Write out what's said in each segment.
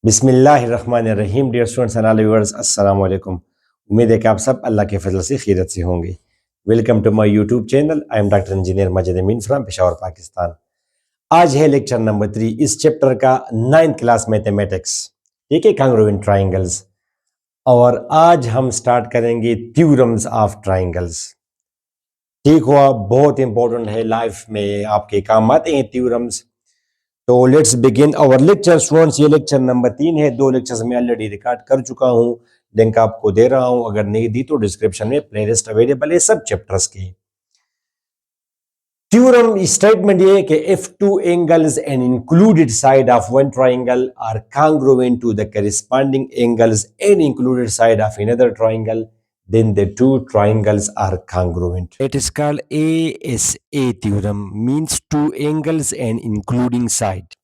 बिस्मिल्लाहिर्रहमानिर्रहीम। Dear students and all viewers, अस्सलाम वालेकुम। उम्मीद है कि आप सब अल्लाह के फजल से खैरियत से होंगे। Welcome to my YouTube channel. I am doctor engineer Majid Amin from Peshawar, Pakistan. आज है लेक्चर नंबर 3 इस चैप्टर का, 9th क्लास मैथमेटिक्स, ठीक है, कांग्रुएंट ट्राइंगल्स। और आज हम स्टार्ट करेंगे थ्योरम्स ऑफ ट्राइंगल्स। ठीक हुआ, बहुत इंपॉर्टेंट है, लाइफ में आपके काम आते हैं थ्योरम्स। तो let's begin our lecture students. ये लेक्चर नंबर 3 है। 2 लेक्चर्स में ऑलरेडी रिकॉर्ड कर चुका हूँ, लिंक आपको दे रहा हूँ, अगर नहीं दी तो डिस्क्रिप्शन में प्लेलिस्ट अवेलेबल है सब चैप्टर्स की। थ्योरम स्टेटमेंट ये है कि if two angles and included side of one triangle are congruent to the corresponding angles and included side of another triangle, then the two triangles are congruent. It is called A.S.A theorem, means two angles and including side.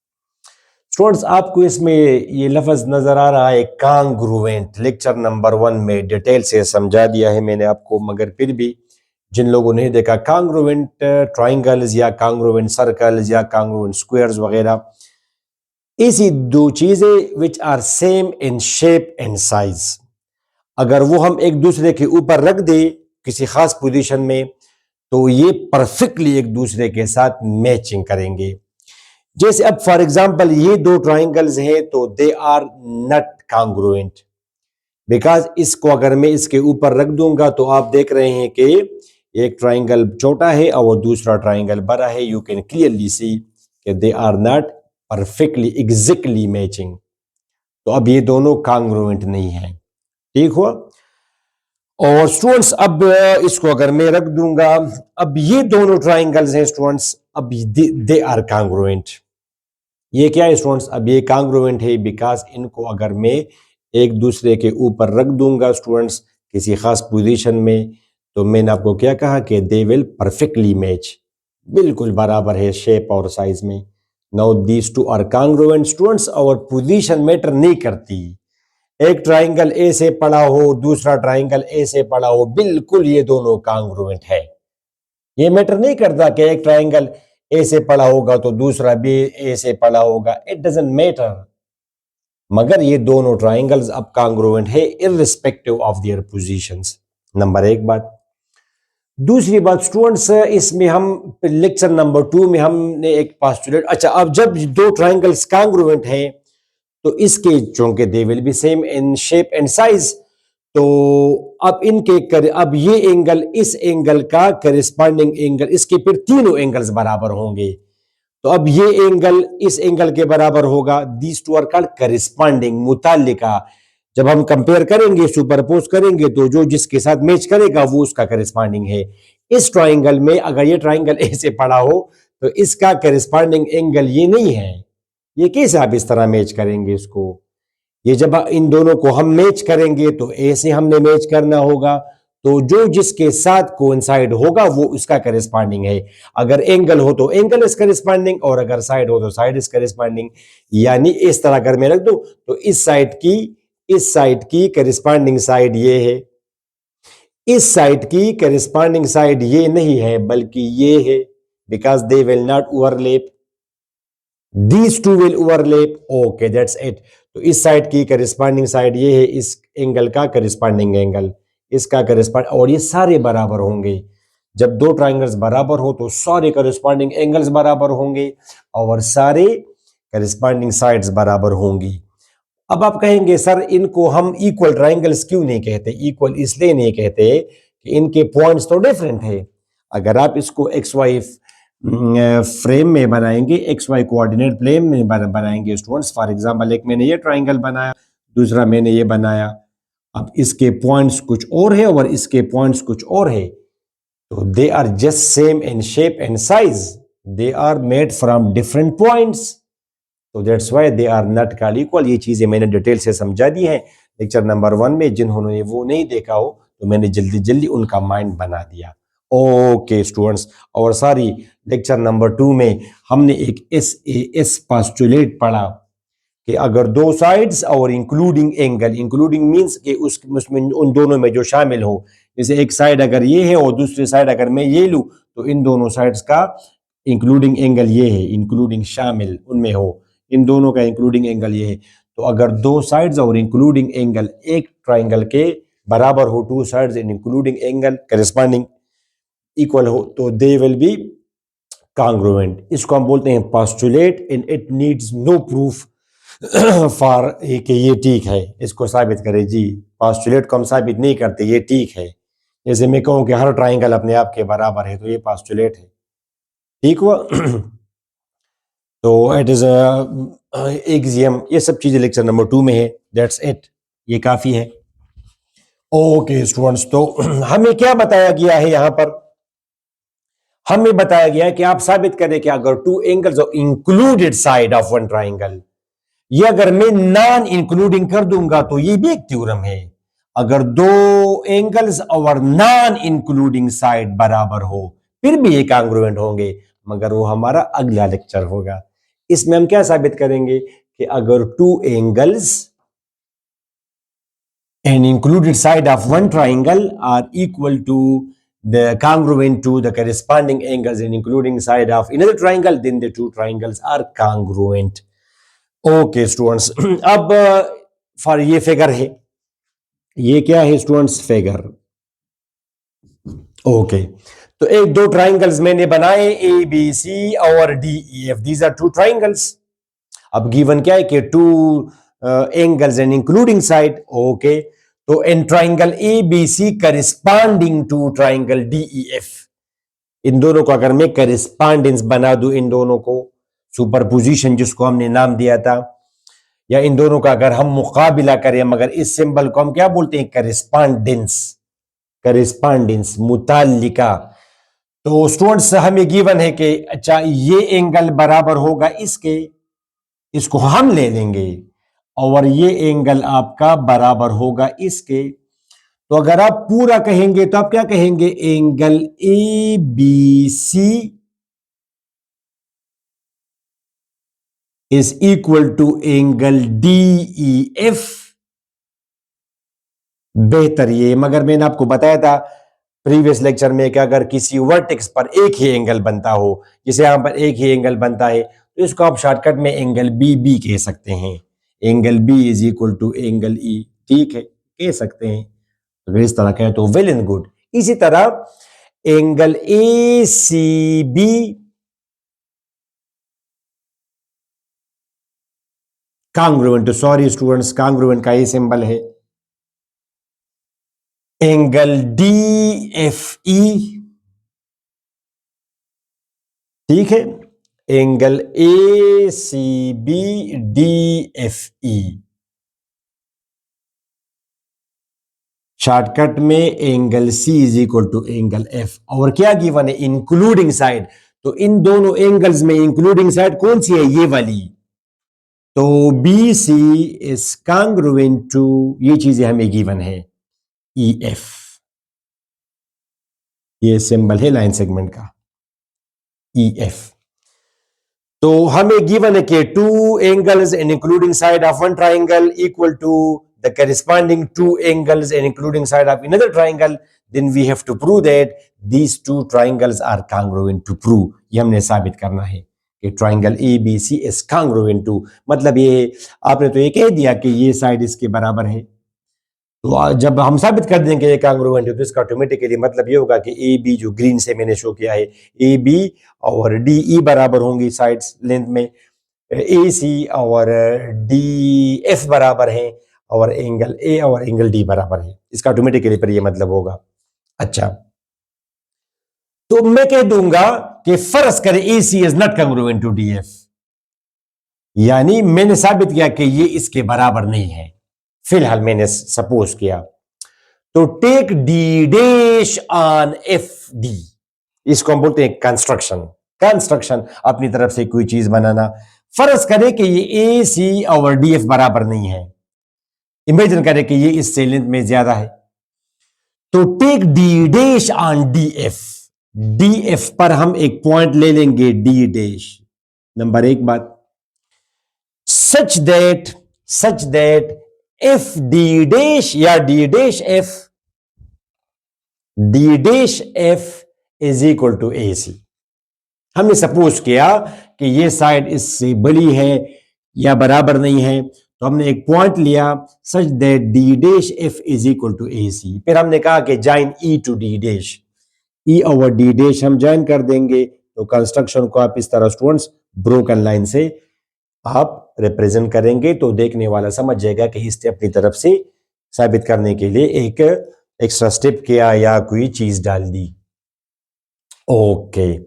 Students, आपको इसमें ये लफ्ज नजर आ रहा है congruent. Lecture number 1 में detail से समझा दिया है मैंने आपको, मगर फिर भी जिन लोगों ने देखा, कॉन्ग्रुएंट ट्राइंगल्स या कॉन्ग्रुएंट सर्कल्स या कॉन्ग्रुएंट स्क्वायर्स वगैरह, ऐसी दो चीजें which are same in shape and size, अगर वो हम एक दूसरे के ऊपर रख दे किसी खास पोजीशन में, तो ये परफेक्टली एक दूसरे के साथ मैचिंग करेंगे। जैसे अब फॉर एग्जांपल ये दो ट्राइंगल्स हैं, तो they are not congruent, because इसको अगर मैं इसके ऊपर रख दूंगा तो आप देख रहे हैं कि एक ट्राइंगल छोटा है और दूसरा ट्राइंगल बड़ा है। यू कैन क्लियरली सी कि they are not perfectly exactly matching. तो अब ये दोनों कॉन्ग्रुएंट नहीं है। ठीक हुआ। और स्टूडेंट्स, अब इसको अगर मैं रख दूंगा, अब ये दोनों ट्राइंगल्स हैं स्टूडेंट्स, अब दे आर कॉन्ग्रुएंट। ये क्या है स्टूडेंट्स? अब ये कॉन्ग्रुएंट है बिकॉज इनको अगर मैं एक दूसरे के ऊपर रख दूंगा स्टूडेंट्स किसी खास पोजीशन में, तो मैंने आपको क्या कहा कि दे विल परफेक्टली मैच, बिल्कुल बराबर है शेप और साइज में। Now these two are congruent students, और पोजीशन मैटर नहीं करती। एक ट्राइंगल ए से पड़ा हो, दूसरा ट्राइंगल ए से पड़ा हो, बिल्कुल ये दोनों कॉन्ग्रुएंट है। ये मैटर नहीं करता कि एक ट्राइंगल ए से पड़ा होगा तो दूसरा भी ए से पड़ा होगा, इट डजंट मैटर। मगर ये दोनों ट्राइंगल्स अब कॉन्ग्रुएंट है irrespective of their positions. Number 1 बात। दूसरी बात स्टूडेंट्स, इसमें हम लेक्चर नंबर 2 में हमने एक पोस्टुलेट, अच्छा, अब जब दो ट्राइंगल्स कॉन्ग्रुएंट हैं तो इसके चूंकि they will be same in shape and size, तो अब अब ये एंगल इस एंगल का करेस्पॉन्डिंग एंगल, इसके फिर तीनों एंगल्स बराबर होंगे। तो अब ये एंगल इस एंगल के बराबर होगा। These two are called corresponding, मुताल्लिका। जब हम कंपेयर करेंगे, सुपरपोज करेंगे, तो जो जिसके साथ मैच करेगा वो उसका करेस्पॉन्डिंग है। इस ट्राइंगल में अगर ये ट्राइंगल ऐसे पड़ा हो तो इसका करेस्पॉन्डिंग एंगल ये नहीं है। ये कैसे आप इस तरह मैच करेंगे इसको? ये जब इन दोनों को हम मैच करेंगे तो ऐसे हमने मैच करना होगा, तो जो जिसके साथ कोइंसाइड होगा वो उसका करेस्पॉन्डिंग है। अगर एंगल हो तो एंगल इज करेस्पॉन्डिंग, और अगर साइड हो तो साइड इज करेस्पॉन्डिंग। यानी इस तरह अगर मैं रख दूं तो इस साइड की करेस्पॉन्डिंग साइड ये है, इस साइड की करेस्पॉन्डिंग साइड ये नहीं है बल्कि ये है, because they will not overlap, these two will overlap. Okay, that's it. तो इस साइड की करेस्पॉन्डिंग साइड ये है, इस एंगल का करेस्पॉन्डिंग एंगल इसका करेस्पॉन्ड, और ये सारे बराबर होंगे। जब दो ट्राइंगल्स बराबर हो तो सारे करेस्पॉन्डिंग एंगल्स बराबर होंगे और सारे करेस्पॉन्डिंग साइड्स बराबर होंगी। अब आप कहेंगे सर इनको हम इक्वल ट्राइंगल्स क्यों नहीं कहते? इक्वल इसलिए नहीं कहते कि इनके पॉइंट्स तो डिफरेंट है। अगर आप इसको एक्स वाई फ्रेम में बनाएंगे, एक्स वाई कोऑर्डिनेट प्लेन में बनाएंगे स्टूडेंट्स, फॉर एग्जांपल एक मैंने ये ट्राइंगल बनाया, दूसरा मैंने ये बनाया, अब इसके पॉइंट्स कुछ और है और इसके पॉइंट्स कुछ और है, तो they are just same in shape and size, they are made from different points, तो that's why they are not called equal. ये चीजें मैंने डिटेल से समझा दी हैं लेक्चर नंबर 1 में। जिन्होंने वो नहीं देखा हो तो मैंने जल्दी जल्दी उनका माइंड बना दिया। ओके स्टूडेंट्स, और सारी लेक्चर नंबर 2 में हमने एक एस पोस्टुलेट पढ़ा कि अगर दो साइड्स और इंक्लूडिंग एंगल, इंक्लूडिंग मींस कि उसमें उन दोनों में जो शामिल हो, जैसे एक साइड अगर ये है और दूसरी साइड अगर मैं ये लूं, तो इन दोनों साइड्स का इंक्लूडिंग एंगल ये है, इंक्लूडिंग शामिल उनमें हो, इन दोनों का इंक्लूडिंग एंगल ये है। तो अगर दो साइड्स और इंक्लूडिंग एंगल एक ट्राइंगल के बराबर हो, two sides and including angle corresponding equal हो, तो दे विल बी कॉन्ग्रुएंट। इसको हम बोलते हैं postulate and it needs no proof for कि ये ठीक है, इसको साबित करें जी। पोस्टुलेट को हम साबित नहीं करते, ये ठीक है। जैसे मैं कहूं कि हर ट्राइंगल अपने आप के बराबर है, तो ये पोस्टुलेट है, ठीक हुआ। तो इट इज एक्सियम। ये सब चीजें लेक्चर नंबर 2 में है। दैट्स इट, ये काफी है। ओके स्टूडेंट्स, तो हमें क्या बताया गया है यहां पर? हमें बताया गया है कि आप साबित करें कि अगर two angles of included side of one triangle, ये अगर मैं नॉन इंक्लूडिंग कर दूंगा तो ये भी एक थ्योरम है। अगर दो एंगल्स और नॉन इंक्लूडिंग साइड बराबर हो फिर भी ये कॉन्ग्रुएंट होंगे, मगर वो हमारा अगला लेक्चर होगा। इसमें हम क्या साबित करेंगे कि अगर two angles and included side of one triangle are equal to the congruent to the corresponding angles and including side of another triangle, then the two triangles are congruent. Okay students, अब for ये figure है, ये क्या है students? Figure. Okay, तो एक दो triangles मैंने बनाए, ए बी सी और D E F, these are two triangles. अब गिवन क्या है कि two angles and including side. Okay, तो in triangle A B C corresponding to triangle D E F, इन दोनों को अगर मैं करिस्पॉन्डेंस बना दूं, इन दोनों को सुपरपोजिशन जिसको हमने नाम दिया था, या इन दोनों का अगर हम मुकाबिला करें, मगर इस सिंबल को हम क्या बोलते हैं? करिस्पॉन्डेंस। करिस्पॉन्डेंस, मुताल्लिका। तो स्टूडेंट्स हमें गिवन है कि अच्छा ये एंगल बराबर होगा इसके, इसको हम ले लेंगे, और ये एंगल आपका बराबर होगा इसके। तो अगर आप पूरा कहेंगे तो आप क्या कहेंगे? Angle A B C is equal to angle D E F. बेहतर ये, मगर मैंने आपको बताया था प्रीवियस लेक्चर में कि अगर किसी वर्टेक्स पर एक ही एंगल बनता हो, जैसे यहां पर एक ही एंगल बनता है, तो इसको आप शॉर्टकट में एंगल बी बी कह सकते हैं। Angle B is equal to angle E, ठीक है, कह सकते हैं। अगर इस तरह कहें तो वेल एंड गुड। इसी तरह angle A C B congruent, sorry students, congruent का ये सिंबल है। एंगल डी एफ ई, ठीक है, angle A C B D F E, shortcut में angle C is equal to angle F. और क्या गिवन है? Including side. तो इन दोनों एंगल्स में इंक्लूडिंग साइड कौन सी है? ये वाली। तो B C is congruent to, ये चीजें हमें गिवन है, ई एफ। ये सिंबल है लाइन सेगमेंट का, ई एफ। तो हमें गिवन है कि two angles and including side of one triangle equal to the corresponding two angles and including side of another triangle, then we have to prove that these two triangles are congruent to prove। ये हमने साबित करना है कि triangle A B C is congruent to, मतलब ये आपने तो ये कह दिया कि ये साइड इसके बराबर है, तो जब हम साबित कर देंगे ये congruent है, तो इसका ऑटोमेटिकली मतलब ये होगा कि ए बी, जो ग्रीन से मैंने शो किया है, ए बी और डी ई बराबर होंगी साइड्स लेंथ में, ए सी और डी एफ बराबर हैं, और एंगल ए और एंगल डी बराबर है। इसका ऑटोमेटिकली पर ये मतलब होगा। अच्छा, तो मैं कह दूंगा कि फर्ज करें A C is not congruent to D F, यानी मैंने साबित किया कि ये इसके बराबर नहीं है, फिलहाल मैंने सपोज किया। तो take D dash on F D, इसको हम बोलते हैं कंस्ट्रक्शन। कंस्ट्रक्शन, अपनी तरफ से कोई चीज बनाना। फर्ज करें कि ये ए सी और डी एफ बराबर नहीं है, इमेजिन करें कि ये इससे लेंथ में ज्यादा है, तो take D dash on D F. D F पर हम एक पॉइंट ले लेंगे, डी डैश, नंबर एक बात, such that F D dash या D dash F is equal to A C. हमने सपोज किया कि ये साइड इससे बड़ी है या बराबर नहीं है, तो हमने एक पॉइंट लिया such that D dash F is equal to A C. फिर हमने कहा कि join E to D dash, E over D dash हम ज्वाइन कर देंगे। तो कंस्ट्रक्शन को आप इस तरह स्टूडेंट्स ब्रोकन लाइन से आप रिप्रेजेंट करेंगे तो देखने वाला समझ जाएगा कि इस अपनी तरफ से साबित करने के लिए एक एक्स्ट्रा स्टेप किया या कोई चीज डाल दी। ओके,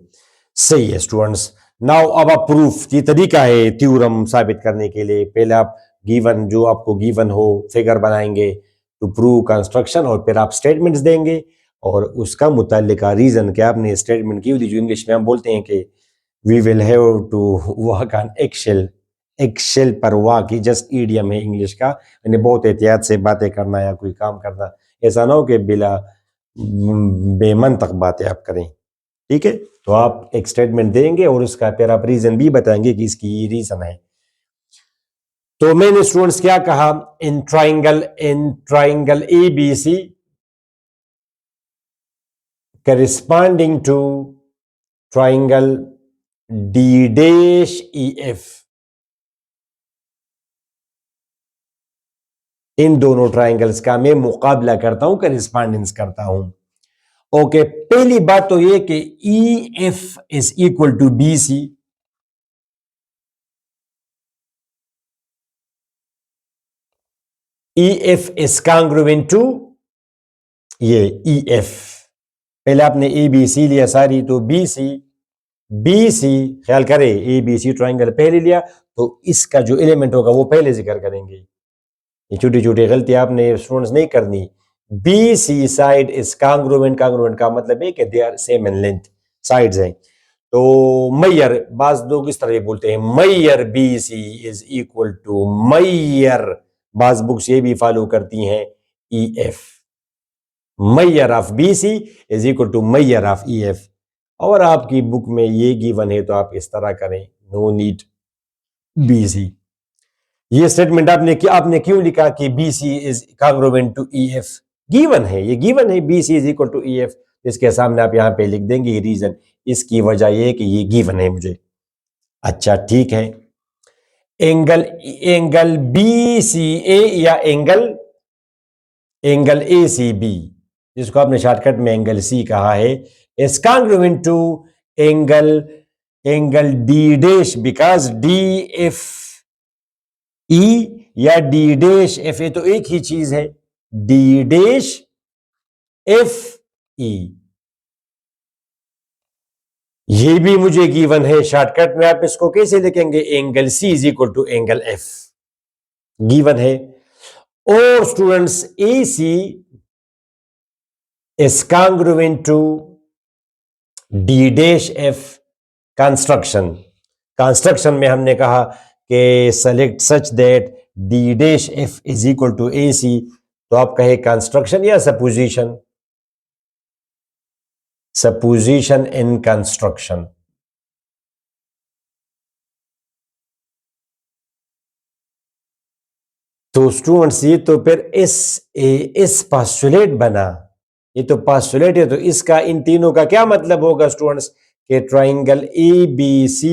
सही है स्टूडेंट्स। नाउ अब आप प्रूफ, ये तरीका है थ्योरम साबित करने के लिए। पहले आप गिवन, जो आपको गिवन हो फिगर बनाएंगे टू प्रूव कंस्ट्रक्शन, और फिर आप स्टेटमेंट्स देंगे और उसका मुताल्लिका रीजन क्या आपने स्टेटमेंट की हुई, जो इंग्लिश में हम बोलते हैं कि we will have to work on excel. Excel पर वाक ही जस्ट ईडियम है इंग्लिश का, यानी बहुत एहतियात से बातें करना या कोई काम करना। ऐसा ना हो कि बिला बेमंतक बातें आप करें। ठीक है, तो आप एक स्टेटमेंट देंगे और उसका फिर आप रीजन भी बताएंगे कि इसकी ये रीजन है। तो मैंने स्टूडेंट्स क्या कहा, in triangle A B C corresponding to triangle D dash EF, इन दोनों ट्राइंगल्स का मैं मुकाबला करता हूं, करिस्पॉन्डेंस करता हूं। ओके, पहली बात तो ये कि EF is equal to BC। EF is congruent to ये EF। पहले आपने ABC लिया सारी, तो BC ख्याल करें, ABC ट्राइंगल पहले लिया तो इसका जो एलिमेंट होगा वो पहले जिक्र करेंगे। ये छोटी छोटी गलती आपने स्टूडेंट्स नहीं करनी। BC side is congruent, congruent का मतलब है कि they are same in length, sides हैं। तो मैयर, बाज लोग इस तरह बोलते हैं measure BC is equal to measure, बाज बुक्स ये भी फॉलो करती हैं EF। Measure of BC is equal to measure of EF। और आपकी बुक में ये गिवन है तो आप इस तरह करें, नो नीड BC। ये स्टेटमेंट आपने क्यों लिखा कि BC is congruent to EF? Given है, ये गिवन है BC is equal to EF। इसके सामने आप यहां पे लिख देंगे रीजन, इसकी वजह ये कि ये गिवन है मुझे। अच्छा ठीक है, एंगल BCA या एंगल ACB, जिसको आपने शॉर्टकट में एंगल C कहा है, is congruent to angle D dash, because DF E या D डैश F, ये तो एक ही चीज है, D डैश F E। ये भी मुझे गिवन है, शॉर्टकट में आप इसको कैसे लिखेंगे, angle C is equal to angle F, given है। और students AC is congruent to D dash F। Construction में हमने कहा कि select such that D dash F is equal to AC, तो आप कहे कंस्ट्रक्शन या सपोजिशन, सपोजिशन इन कंस्ट्रक्शन। तो स्टूडेंट्स ये तो फिर एस पास्टुलेट बना, ये तो पास्टुलेट है, तो इसका इन तीनों का क्या मतलब होगा स्टूडेंट्स, कि triangle ABC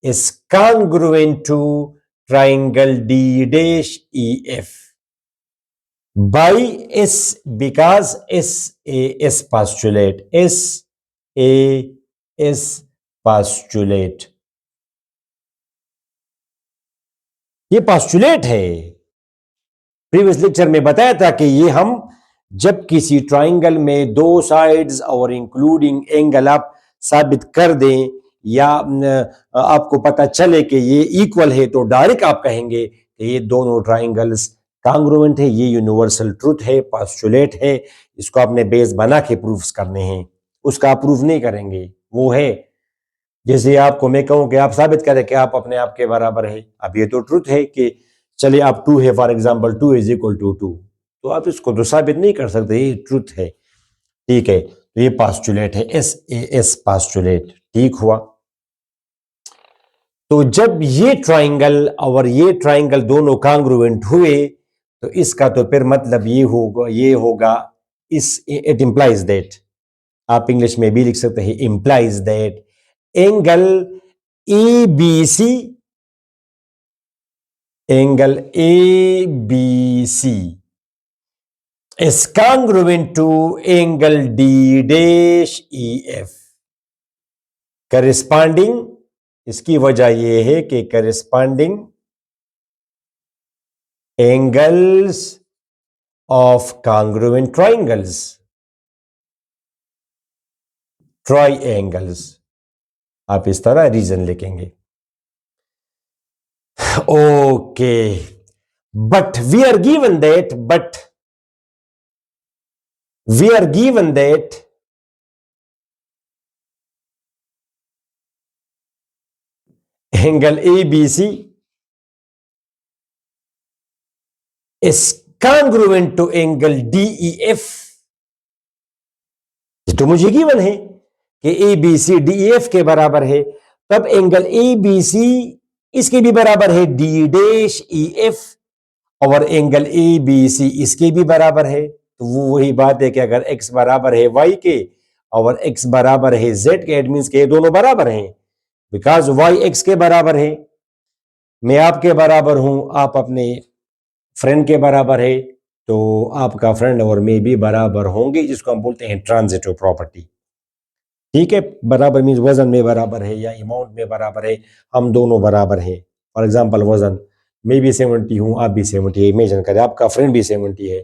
is congruent to triangle D dash EF by S, because S postulate, S postulate, ये postulate है। प्रीवियस लेक्चर में बताया था कि ये हम जब किसी ट्राइंगल में दो साइड्स और इंक्लूडिंग एंगल आप साबित कर दें या आपको पता चले कि ये इक्वल है, तो डायरेक्ट आप कहेंगे कि ये दोनों ट्राइंगल्स कॉन्ग्रुएंट है। ये यूनिवर्सल ट्रुथ है, पोस्टुलेट है, इसको आपने बेस बना के प्रूफ्स करने हैं, उसका आप प्रूफ नहीं करेंगे। वो है जैसे आपको मैं कहूं कि आप साबित करें कि आप अपने आप के बराबर है, अब ये तो ट्रुथ है कि चलिए आप 2 है, for example 2 is equal to 2, तो आप इसको तो साबित नहीं कर सकते, ये ट्रुथ है। ठीक है, तो ये पोस्टुलेट है, एस पोस्टुलेट, ठीक हुआ। तो जब ये ट्राइंगल और ये ट्राइंगल दोनों कॉन्ग्रुएंट हुए, तो इसका तो फिर मतलब ये होगा इट इंप्लाइज दैट, आप इंग्लिश में भी लिख सकते हैं, implies that angle EBC angle A B C is congruent to angle D dash EF. Corresponding, इसकी वजह यह है कि corresponding angles of congruent triangles, आप इस तरह रीजन लिखेंगे. Okay, but we are given that angle ABC is congruent to angle DEF. तो मुझे गिवन है कि ABC DEF के बराबर है, तब एंगल ABC इसके भी बराबर है D डैश EF, और एंगल ABC इसके भी बराबर है. तो वो वही बात है कि अगर x बराबर है y के और x बराबर है z के, इट मींस के ये दोनों बराबर हैं, बिकॉज y x के बराबर है. मैं आपके बराबर हूं, आप अपने फ्रेंड के बराबर है, तो आपका फ्रेंड और मैं भी बराबर होंगे, जिसको हम बोलते हैं ट्रांजिटिव प्रॉपर्टी. ठीक है, बराबर मींस वजन में बराबर है या अमाउंट में बराबर है, हम दोनों बराबर हैं. फॉर एग्जांपल वजन, मैं भी 70 हूं, आप भी 70 है, इमेजिन करें आपका फ्रेंड भी 70 है,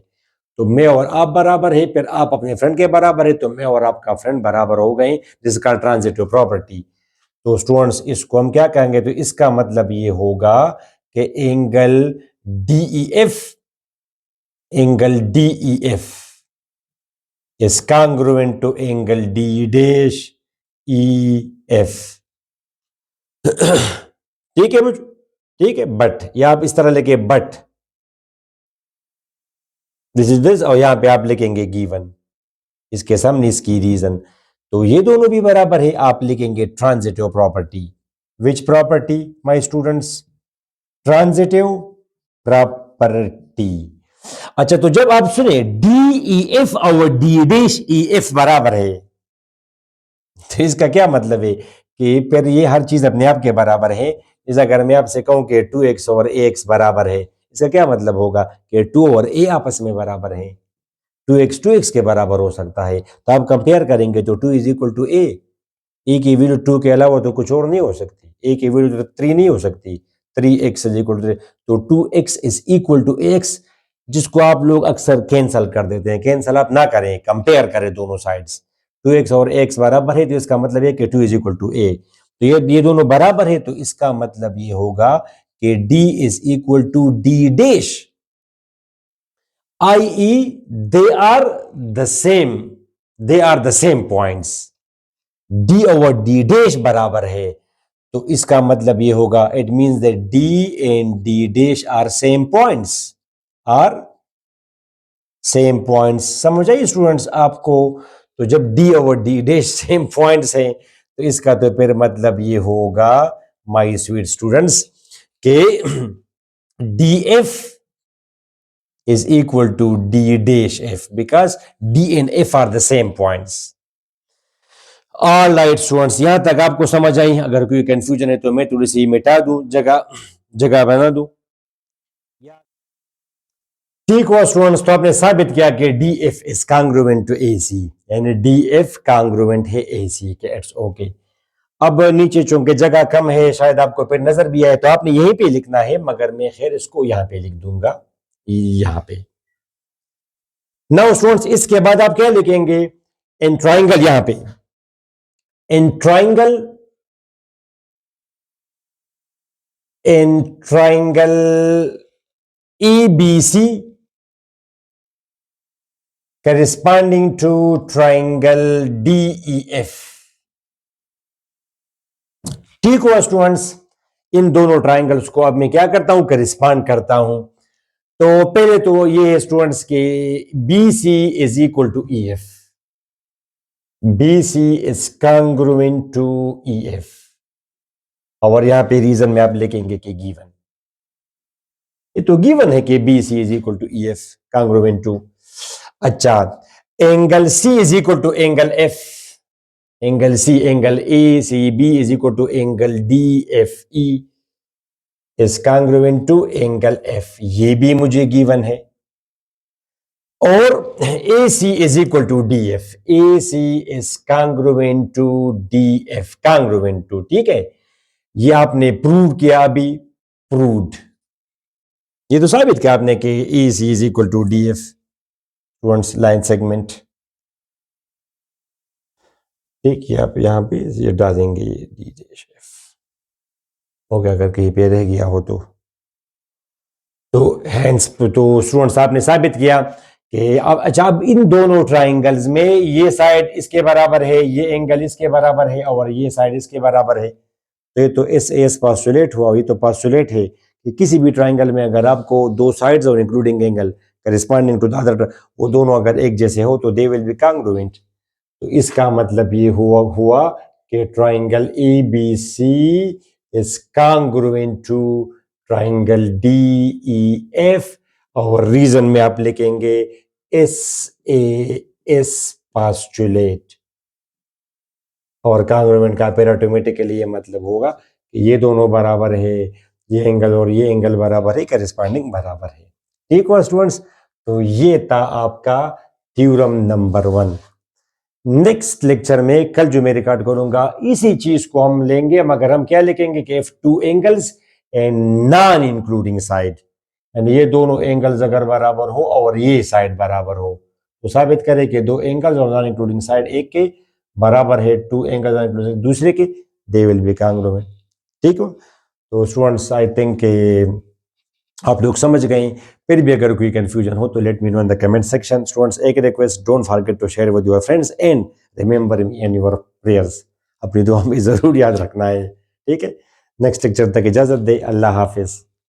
तो मैं और आप बराबर है, फिर आप अपने फ्रेंड के बराबर है, तो मैं और आपका फ्रेंड बराबर हो गए, जिसका ट्रांजिटिव प्रॉपर्टी. तो स्टूडेंट्स इसको हम क्या कहेंगे, तो इसका मतलब ये होगा कि angle DEF is congruent to angle D dash EF. ठीक है मुझे, ठीक है, बट या आप इस तरह लिखे बट दिस इज दिस, और यहां पे आप लिखेंगे गिवन, इसके सामने इसकी रीजन. तो ये दोनों भी बराबर है, आप लिखेंगे transitive property. Which property my students? Transitive property. अच्छा, तो जब आप सुने DEF और D डैश EF बराबर है, तो इसका क्या मतलब है कि फिर ये हर चीज अपने आप के बराबर है. जैसे अगर मैं आपसे कहूं कि 2x और ax बराबर है, इसका क्या मतलब होगा कि 2 और a आपस में बराबर है. 2x के बराबर हो सकता है, तो आप कंपेयर करेंगे तो 2 इज इक्वल टू ए की वैल्यू 2 के अलावा तो कुछ और नहीं हो सकती, ए की वैल्यू तो 3 नहीं हो सकती, 3x इज इक्वल टू, तो 2x is equal to x, जिसको आप लोग अक्सर कैंसल कर देते हैं. कैंसल आप ना करें, कंपेयर करें दोनों साइड्स. 2x और x बराबर है, तो इसका मतलब है कि 2 इज इक्वल टू ए. तो ये दोनों बराबर है, तो इसका मतलब ये होगा कि d is equal to d dash, i.e. they are the same points. d over d dash बराबर है, तो इसका मतलब ये होगा, it means that d and d dash are same points. समझ आई स्टूडेंट्स आपको? तो जब d और d डैश सेम पॉइंट्स हैं, तो इसका तो फिर मतलब ये होगा माय स्वीट स्टूडेंट्स के df is equal to d dash f, because d and f are the same points. All right students, यहां तक आपको समझ आई? अगर कोई कंफ्यूजन है तो मैं थोड़ी सी मिटा दूं, जगह बना दूं. ठीक हुआ स्टूडेंट्स, तो आपने साबित किया कि DF is congruent to AC, यानी DF कांग्रुएंट है AC के. It's okay. अब नीचे चूंकि जगह कम है, शायद आपको फिर नजर भी आए, तो आपने यहीं पे लिखना है, मगर मैं खैर इसको यहां पे लिख दूंगा, यहां पे. नाउ स्टूडेंट्स, इसके बाद आप क्या लिखेंगे? इन ट्राइंगल, यहां पे in triangle EBC corresponding to triangle DEF. ठीक हुआ स्टूडेंट्स, इन दोनों ट्राइंगल्स को अब मैं क्या करता हूं, करिस्पॉन्ड करता हूं. तो पहले तो ये है स्टूडेंट्स के BC is equal to EF. BC is congruent to EF, और यहां पे रीजन में आप लिखेंगे कि गिवन. ये तो गिवन है कि BC is equal to EF, congruent to. अच्छा, angle C is equal to angle F. Angle C, angle ACB is equal to angle DFE. Is congruent to angle F, ये भी मुझे गिवन है। और A C is equal to D F, A C is congruent to D F, congruent to, ठीक है। ये आपने prove किया अभी, प्रूव्ड, ये तो साबित किया आपने कि A C is equal to D F, students line segment, ठीक है। आप यहाँ पे ये डाल देंगे डी डैश एफ, हो गया, अगर कहीं पे रह गया हो तो हैंस, तो स्टूडेंट्स आपने साबित किया कि अब अच्छा, अब इन दोनों ट्राइंगल्स में ये साइड इसके बराबर है, ये एंगल इसके बराबर है और ये साइड इसके बराबर है, तो ये तो एस एस पास्टुलेट हुआ। ये तो पास्टुलेट है कि किसी भी ट्राइंगल में अगर आपको दो साइड्स और including angle corresponding to the other, वो दोनों अगर एक जैसे हो तो दे विल बी कॉन्ग्रुएंट। तो इसका मतलब ये हुआ कि triangle A B C is congruent to triangle D E F, और रीजन में आप लिखेंगे एस ए एस पास्टुलेट, और कॉन्ग्रुएंट का फिर ऑटोमेटिकली ये मतलब होगा कि ये दोनों बराबर है, ये एंगल और ये एंगल बराबर है, करिस्पॉन्डिंग बराबर है। ठीक हुआ स्टूडेंट्स, तो ये था आपका थ्योरम नंबर 1। नेक्स्ट लेक्चर में कल जो मैं रिकॉर्ड करूंगा इसी चीज को हम लेंगे, मगर हम क्या लिखेंगे कि if two angles and non including side, यानी ये दोनों एंगल्स अगर बराबर हो और ये साइड बराबर हो, तो साबित करें कि दो एंगल्स और नॉन इंक्लूडिंग साइड एक के बराबर है, टू एंगल्स दूसरे के, दे विल बी कॉन्ग्रुएंट। ठीक हो, तो स्टूडेंट्स आई थिंक आप लोग समझ गए। फिर भी अगर कोई कंफ्यूजन हो तो let me know in the comment section. Students एक request, don't forget to share with your friends and remember me in your prayers, अपनी दुआ में जरूर याद रखना है। ठीक है, नेक्स्ट लेक्चर तक इजाजत दे, अल्लाह हाफिज।